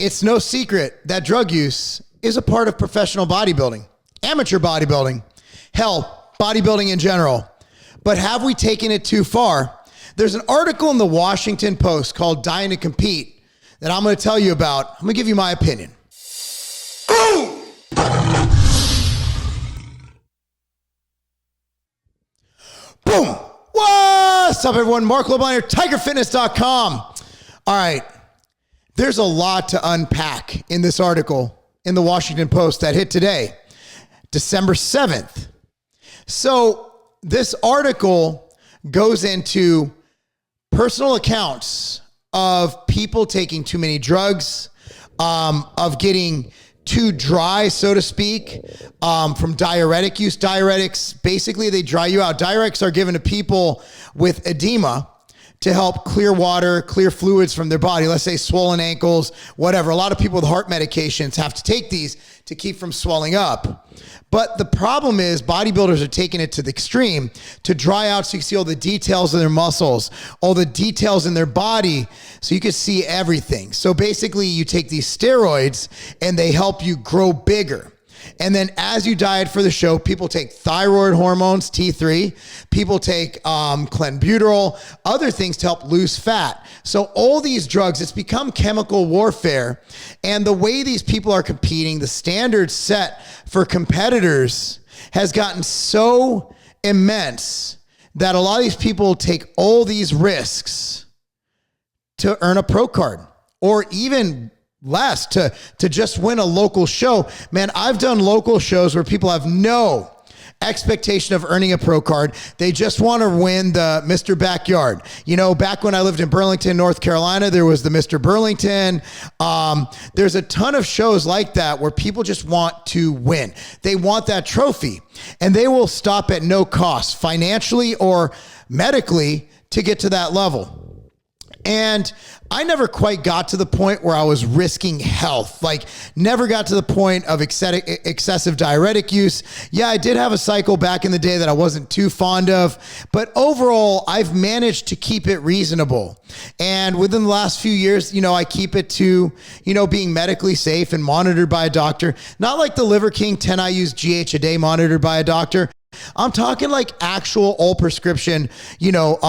It's no secret that drug use is a part of professional bodybuilding, amateur bodybuilding, hell, bodybuilding in general. But have we taken it too far? There's an article in the Washington Post called Dying to Compete that I'm going to tell you about. I'm going to give you my opinion. Boom! Boom! What's up, everyone? Marc Lobliner, tigerfitness.com. All right. There's a lot to unpack in this article in the Washington Post that hit today, December 7th. So this article goes into personal accounts of people taking too many drugs, of getting too dry, so to speak, from diuretic use. Diuretics, basically, they dry you out. Diuretics are given to people with edema to help clear water, clear fluids from their body. Let's say swollen ankles, whatever. A lot of people with heart medications have to take these to keep from swelling up. But the problem is bodybuilders are taking it to the extreme to dry out so you can see all the details of their muscles, all the details in their body so you can see everything. So basically you take these steroids and they help you grow bigger. And then as you diet for the show, people take thyroid hormones, T3. People take clenbuterol, other things to help lose fat. So all these drugs, it's become chemical warfare. And the way these people are competing, the standards set for competitors has gotten so immense that a lot of these people take all these risks to earn a pro card or even less to just win a local show. Man, I've done local shows where people have no expectation of earning a pro card. They just want to win the Mr. Backyard. You know, back when I lived in Burlington, North Carolina, there was the Mr. Burlington. There's a ton of shows like that where people just want to win. They want that trophy, and they will stop at no cost, financially or medically, to get to that level. And I never quite got to the point where I was risking health, like never got to the point of excessive diuretic use. Yeah, I did have a cycle back in the day that I wasn't too fond of, but overall, I've managed to keep it reasonable. And within the last few years, you know, I keep it to, you know, being medically safe and monitored by a doctor, not like the Liver King 10 IU's GH a day monitored by a doctor. I'm talking like actual all prescription, you know,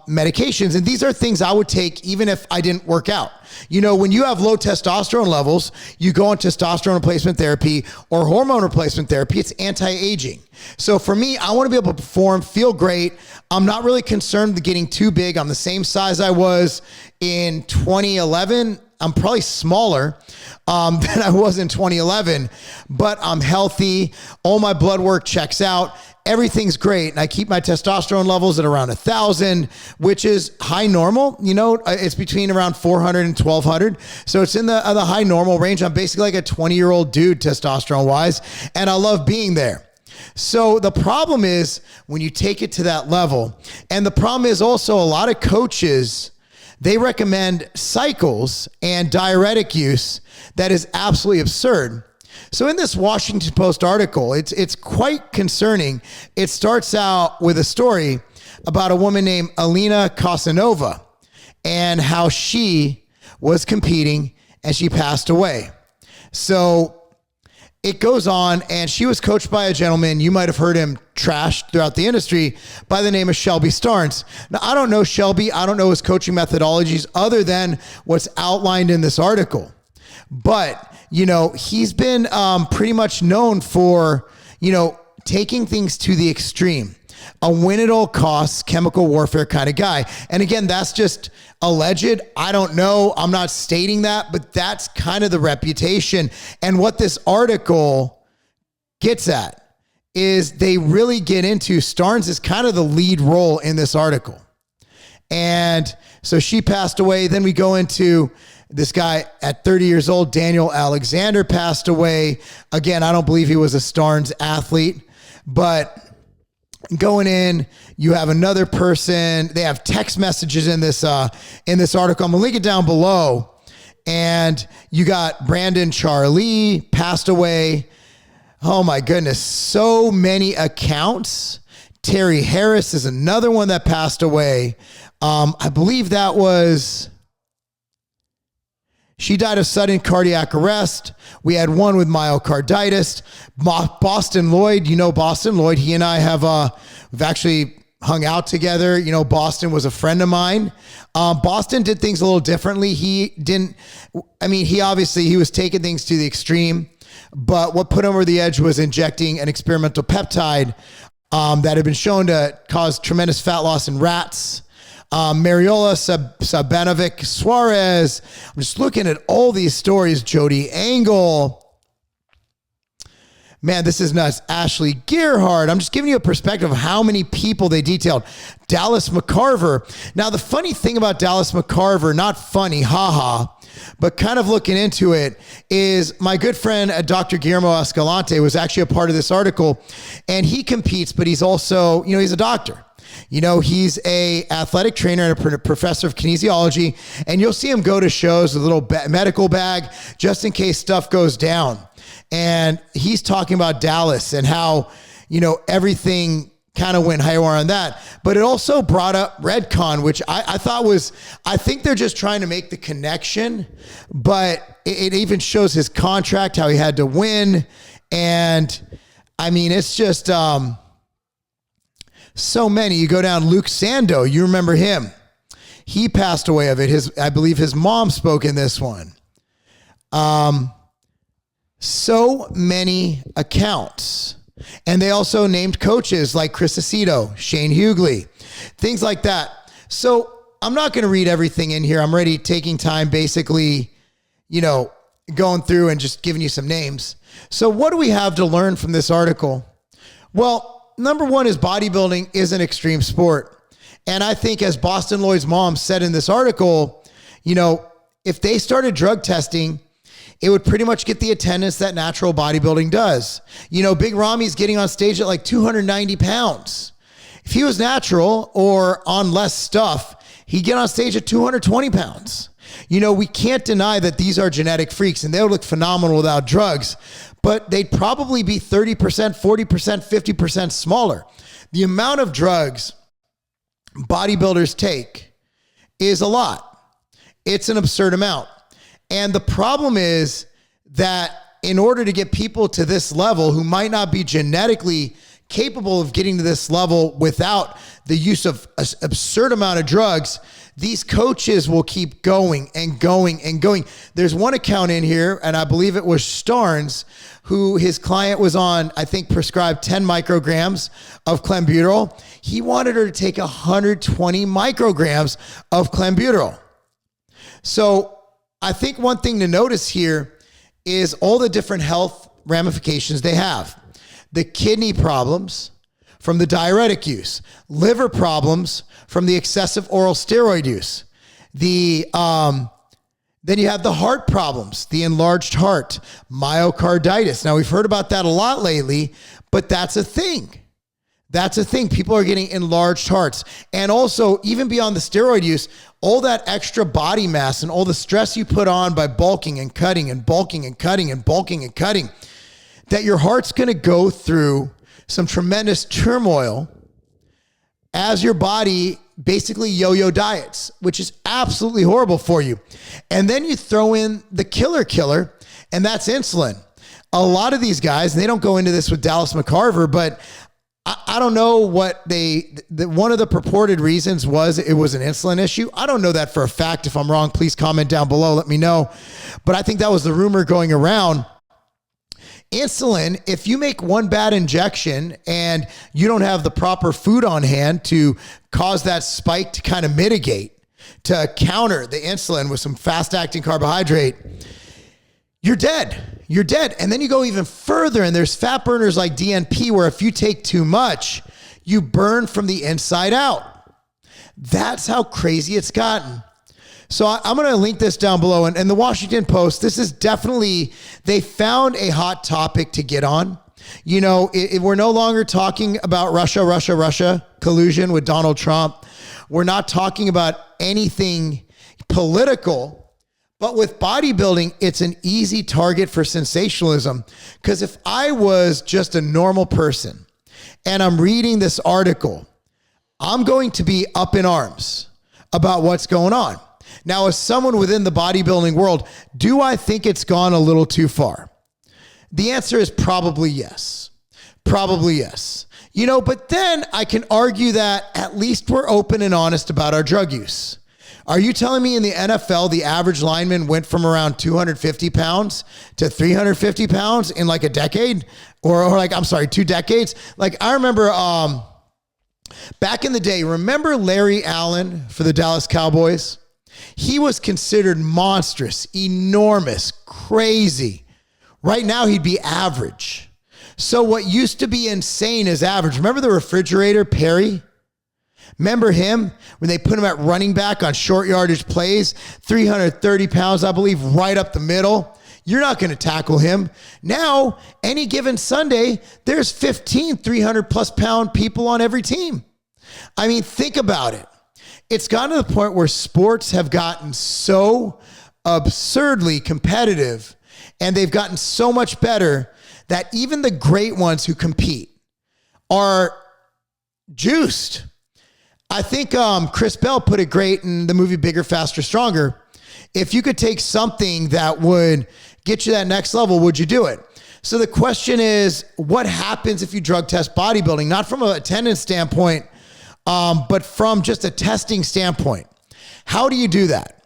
medications. And these are things I would take even if I didn't work out. You know, when you have low testosterone levels, you go on testosterone replacement therapy or hormone replacement therapy. It's anti-aging. So for me, I want to be able to perform, feel great. I'm not really concerned with getting too big. I'm the same size I was in 2011. I'm probably smaller than I was in 2011, but I'm healthy. All my blood work checks out. Everything's great. And I keep my testosterone levels at around 1,000, which is high normal. You know, it's between around 400 and 1,200. So it's in the high normal range. I'm basically like a 20-year-old dude testosterone wise, and I love being there. So the problem is when you take it to that level, and the problem is also a lot of coaches, they recommend cycles and diuretic use that is absolutely absurd. So in this Washington Post article, it's quite concerning. It starts out with a story about a woman named Alina Casanova and how she was competing and she passed away. So it goes on, and she was coached by a gentleman, you might have heard him trashed throughout the industry, by the name of Shelby Starnes. Now, I don't know Shelby. I don't know his coaching methodologies other than what's outlined in this article. But, you know, he's been pretty much known for, you know, taking things to the extreme. A win at all costs, chemical warfare kind of guy. And again, that's just alleged. I don't know. I'm not stating that, but that's kind of the reputation. And what this article gets at is they really get into Starnes is kind of the lead role in this article. And so she passed away. Then we go into this guy at 30 years old, Daniel Alexander, passed away. Again, I don't believe he was a Starnes athlete, but going in, you have another person. They have text messages in this article. I'm gonna link it down below. And you got Brandon Charlie passed away. Oh my goodness, so many accounts. Terry Harris is another one that passed away. I believe that was She died of sudden cardiac arrest. We had one with myocarditis. Boston Lloyd, you know Boston Lloyd. He and I have we've actually hung out together. You know, Boston was a friend of mine. Boston did things a little differently. He was taking things to the extreme, but what put him over the edge was injecting an experimental peptide that had been shown to cause tremendous fat loss in rats. Mariola Sabanovic Suarez. I'm just looking at all these stories. Jody Angle. Man, this is nuts. Ashley Gearhart. I'm just giving you a perspective of how many people they detailed. Dallas McCarver. Now, the funny thing about Dallas McCarver, not funny, haha, but kind of looking into it, is my good friend, Dr. Guillermo Escalante, was actually a part of this article, and he competes, but he's also, he's a doctor. He's a athletic trainer and a professor of kinesiology, and you'll see him go to shows with a little medical bag just in case stuff goes down. And he's talking about Dallas and how, everything kind of went haywire on that. But it also brought up Redcon, which I thought I think they're just trying to make the connection, but it even shows his contract, how he had to win. And it's just so many. You go down Luke Sando, you remember him. He passed away of it. I believe his mom spoke in this one. So many accounts. And they also named coaches like Chris Aceto, Shane Hughley, things like that. So I'm not going to read everything in here. I'm already taking time basically, going through and just giving you some names. So what do we have to learn from this article? Well, number one is bodybuilding is an extreme sport. And I think, as Boston Lloyd's mom said in this article, if they started drug testing, it would pretty much get the attendance that natural bodybuilding does. Big Rami's getting on stage at like 290 pounds. If he was natural or on less stuff, he'd get on stage at 220 pounds. We can't deny that these are genetic freaks and they would look phenomenal without drugs, but they'd probably be 30%, 40%, 50% smaller. The amount of drugs bodybuilders take is a lot. It's an absurd amount. And the problem is that in order to get people to this level who might not be genetically capable of getting to this level without the use of an absurd amount of drugs, these coaches will keep going and going and going. There's one account in here, and I believe it was Starnes, who his client was on, I think, prescribed 10 micrograms of clenbuterol. He wanted her to take 120 micrograms of clenbuterol. So I think one thing to notice here is all the different health ramifications they have. The kidney problems from the diuretic use, liver problems from the excessive oral steroid use. Then you have the heart problems, the enlarged heart, myocarditis. Now, we've heard about that a lot lately, but that's a thing. That's a thing. People are getting enlarged hearts. And also, even beyond the steroid use, all that extra body mass and all the stress you put on by bulking and cutting and bulking and cutting and bulking and cutting, that your heart's going to go through some tremendous turmoil as your body basically yo-yo diets, which is absolutely horrible for you. And then you throw in the killer, and that's insulin. A lot of these guys, and they don't go into this with Dallas McCarver, but I don't know what one of the purported reasons was it was an insulin issue. I don't know that for a fact. If I'm wrong, please comment down below. Let me know. But I think that was the rumor going around. Insulin, if you make one bad injection and you don't have the proper food on hand to cause that spike to kind of mitigate, to counter the insulin with some fast-acting carbohydrate, you're dead. You're dead. And then you go even further, and there's fat burners like DNP where if you take too much, you burn from the inside out. That's how crazy it's gotten. So I'm going to link this down below. And the Washington Post, this is definitely, they found a hot topic to get on. We're no longer talking about Russia collusion with Donald Trump. We're not talking about anything political. But with bodybuilding, it's an easy target for sensationalism. Because if I was just a normal person and I'm reading this article, I'm going to be up in arms about what's going on. Now, as someone within the bodybuilding world, do I think it's gone a little too far? The answer is probably yes. Probably yes. You know, but then I can argue that at least we're open and honest about our drug use. Are you telling me in the NFL, the average lineman went from around 250 pounds to 350 pounds in like a decade? Or like, I'm sorry, 2 decades? Like I remember back in the day, remember Larry Allen for the Dallas Cowboys? He was considered monstrous, enormous, crazy. Right now, he'd be average. So what used to be insane is average. Remember the refrigerator, Perry? Remember him when they put him at running back on short yardage plays, 330 pounds, I believe, right up the middle. You're not going to tackle him. Now, any given Sunday, there's 15 300 plus pound people on every team. I mean, think about it. It's gotten to the point where sports have gotten so absurdly competitive and they've gotten so much better that even the great ones who compete are juiced. I think Chris Bell put it great in the movie Bigger, Faster, Stronger. If you could take something that would get you that next level, would you do it? So the question is, what happens if you drug test bodybuilding? Not from an attendance standpoint, but from just a testing standpoint. How do you do that?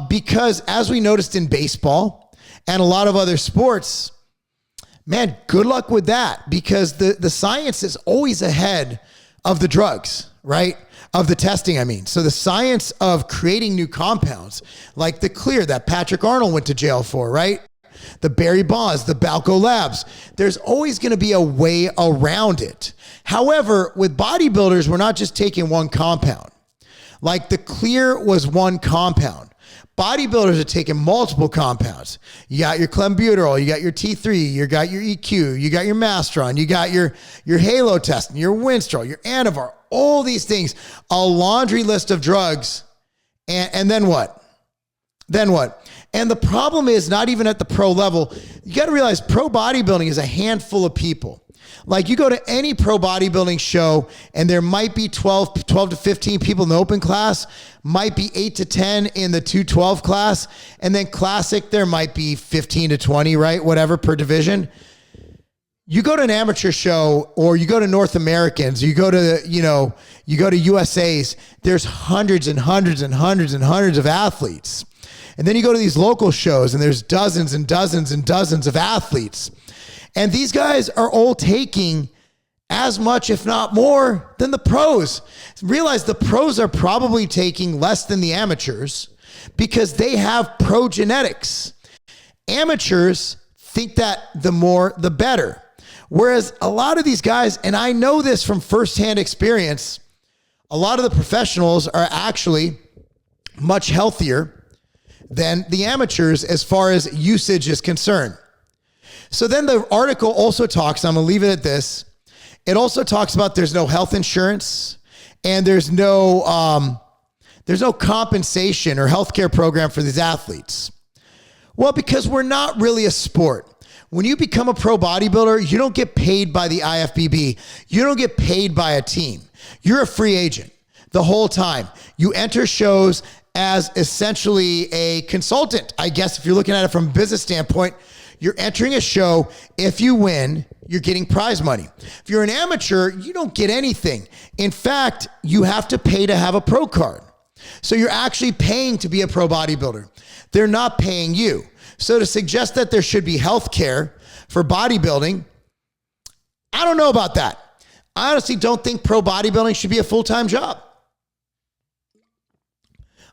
Because as we noticed in baseball and a lot of other sports, man, good luck with that, because the science is always ahead of the drugs, right? Of the testing, I mean. So the science of creating new compounds, like the clear that Patrick Arnold went to jail for, right? The Barry Bonds, the Balco Labs. There's always going to be a way around it. However, with bodybuilders, we're not just taking one compound. Like the clear was one compound. Bodybuilders are taking multiple compounds. You got your clenbuterol, you got your T3, you got your EQ, you got your Mastron, you got your Halo testing, your Winstrol, your Anavar, all these things, a laundry list of drugs. And then what? Then what? And the problem is not even at the pro level. You got to realize pro bodybuilding is a handful of people. Like you go to any pro bodybuilding show and there might be 12 to 15 people in the open class, might be 8 to 10 in the 212 class. And then classic, there might be 15 to 20, right? Whatever per division. You go to an amateur show or you go to North Americans, you go to, you go to USA's, there's hundreds and hundreds and hundreds and hundreds of athletes. And then you go to these local shows and there's dozens and dozens and dozens of athletes. And these guys are all taking as much, if not more, than the pros. Realize the pros are probably taking less than the amateurs because they have pro genetics. Amateurs think that the more, the better. Whereas a lot of these guys, and I know this from firsthand experience, a lot of the professionals are actually much healthier than the amateurs as far as usage is concerned. So then the article also talks, I'm going to leave it at this. It also talks about there's no health insurance and there's no compensation or healthcare program for these athletes. Well, because we're not really a sport. When you become a pro bodybuilder, you don't get paid by the IFBB. You don't get paid by a team. You're a free agent the whole time. You enter shows as essentially a consultant. I guess if you're looking at it from a business standpoint, you're entering a show. If you win, you're getting prize money. If you're an amateur, you don't get anything. In fact, you have to pay to have a pro card. So you're actually paying to be a pro bodybuilder. They're not paying you. So to suggest that there should be health care for bodybuilding, I don't know about that. I honestly don't think pro bodybuilding should be a full-time job.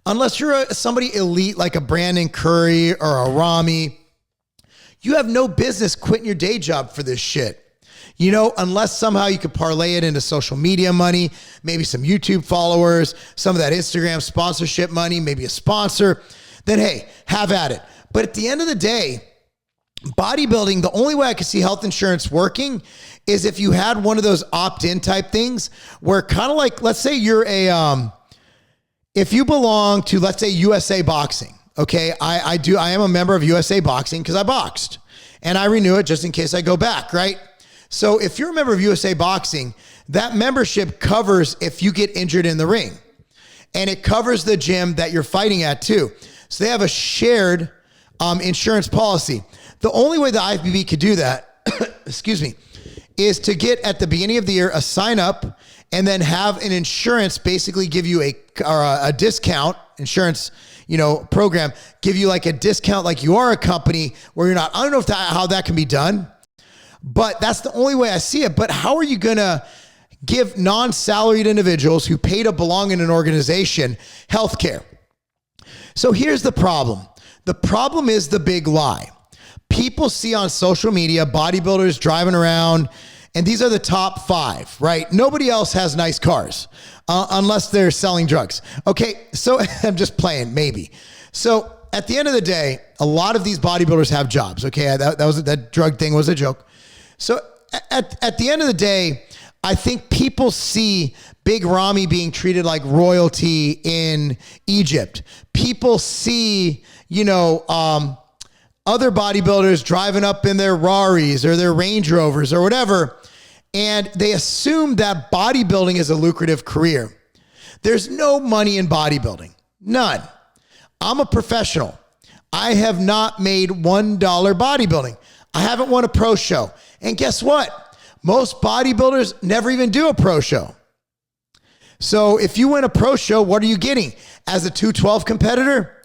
Unless you're somebody elite like a Brandon Curry or a Rami, you have no business quitting your day job for this shit. Unless somehow you could parlay it into social media money, maybe some YouTube followers, some of that Instagram sponsorship money, maybe a sponsor, then hey, have at it. But at the end of the day, bodybuilding, the only way I could see health insurance working is if you had one of those opt-in type things where kind of like, let's say you're if you belong to, let's say, USA Boxing. Okay, I am a member of USA Boxing because I boxed and I renew it just in case I go back, right? So if you're a member of USA Boxing, that membership covers if you get injured in the ring. and it covers the gym that you're fighting at too. So they have a shared insurance policy. The only way the IFBB could do that, excuse me, is to get at the beginning of the year a sign up and then have an insurance basically give you a discount, insurance, program, give you like a discount like you are a company where you're not. I don't know how that can be done, but that's the only way I see it. But how are you going to give non-salaried individuals who pay to belong in an organization healthcare? So here's the problem. The problem is the big lie. People see on social media bodybuilders driving around, and these are the top 5, right? Nobody else has nice cars unless they're selling drugs. Okay, so I'm just playing, maybe. So at the end of the day, a lot of these bodybuilders have jobs. Okay, that drug thing was a joke. So at the end of the day, I think people see Big Ramy being treated like royalty in Egypt. People see, other bodybuilders driving up in their Raris or their Range Rovers or whatever, and they assume that bodybuilding is a lucrative career. There's no money in bodybuilding. None. I'm a professional. I have not made $1 bodybuilding. I haven't won a pro show. And guess what? Most bodybuilders never even do a pro show. So if you win a pro show, what are you getting? As a 212 competitor?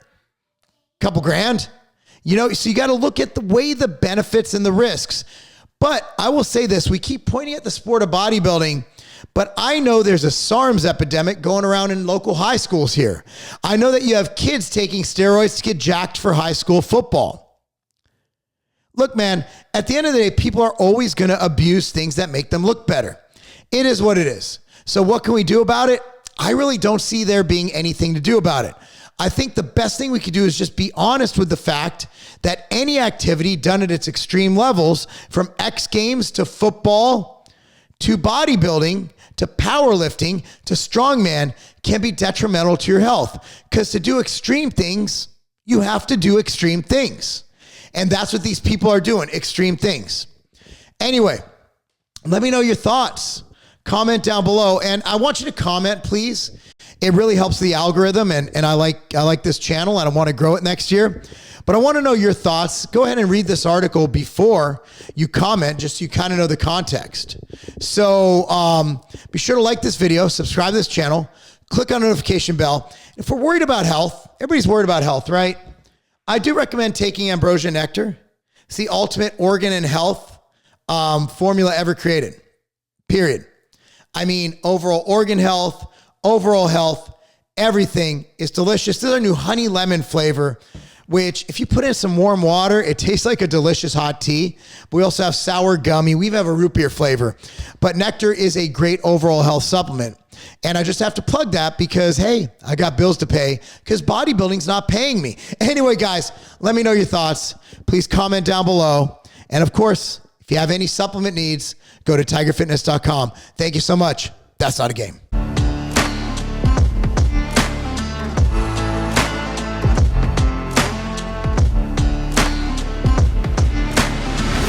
Couple grand? So you got to look at weigh the benefits and the risks. But I will say this, we keep pointing at the sport of bodybuilding, but I know there's a SARMs epidemic going around in local high schools here. I know that you have kids taking steroids to get jacked for high school football. Look, man, at the end of the day, people are always going to abuse things that make them look better. It is what it is. So what can we do about it? I really don't see there being anything to do about it. I think the best thing we could do is just be honest with the fact that any activity done at its extreme levels, from X Games to football to bodybuilding to powerlifting to strongman, can be detrimental to your health. Because to do extreme things, you have to do extreme things. And that's what these people are doing, extreme things. Anyway, let me know your thoughts. Comment down below. And I want you to comment, please. It really helps the algorithm, and I like this channel, and I want to grow it next year. But I want to know your thoughts. Go ahead and read this article before you comment, just so you kind of know the context. So be sure to like this video, subscribe to this channel, click on the notification bell. If we're worried about health, everybody's worried about health, right? I do recommend taking ambrosia nectar. It's the ultimate organ and health formula ever created, period. I mean, overall organ health, overall health, everything is delicious. This is our new honey lemon flavor, which if you put in some warm water, it tastes like a delicious hot tea. But we also have sour gummy. We have a root beer flavor. But nectar is a great overall health supplement. And I just have to plug that because, hey, I got bills to pay because bodybuilding's not paying me. Anyway, guys, let me know your thoughts. Please comment down below. And of course, if you have any supplement needs, go to tigerfitness.com. Thank you so much. That's not a game.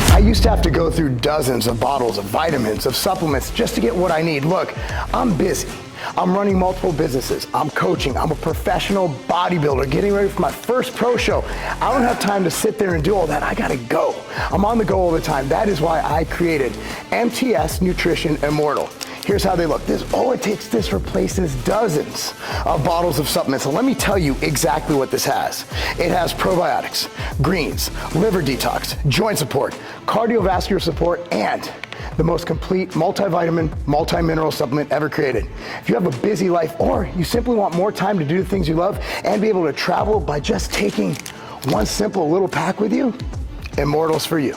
I used to have to go through dozens of bottles of vitamins, of supplements, just to get what I need. Look, I'm busy. I'm running multiple businesses. I'm coaching. I'm a professional bodybuilder getting ready for my first pro show. I don't have time to sit there and do all that. I gotta go. I'm on the go all the time. That is why I created MTS Nutrition Immortal. Here's how they look. This replaces dozens of bottles of supplements. So let me tell you exactly what this has. It has probiotics, greens, liver detox, joint support, cardiovascular support, and the most complete multivitamin, multi-mineral supplement ever created. If you have a busy life or you simply want more time to do the things you love and be able to travel by just taking one simple little pack with you, Immortal's for you.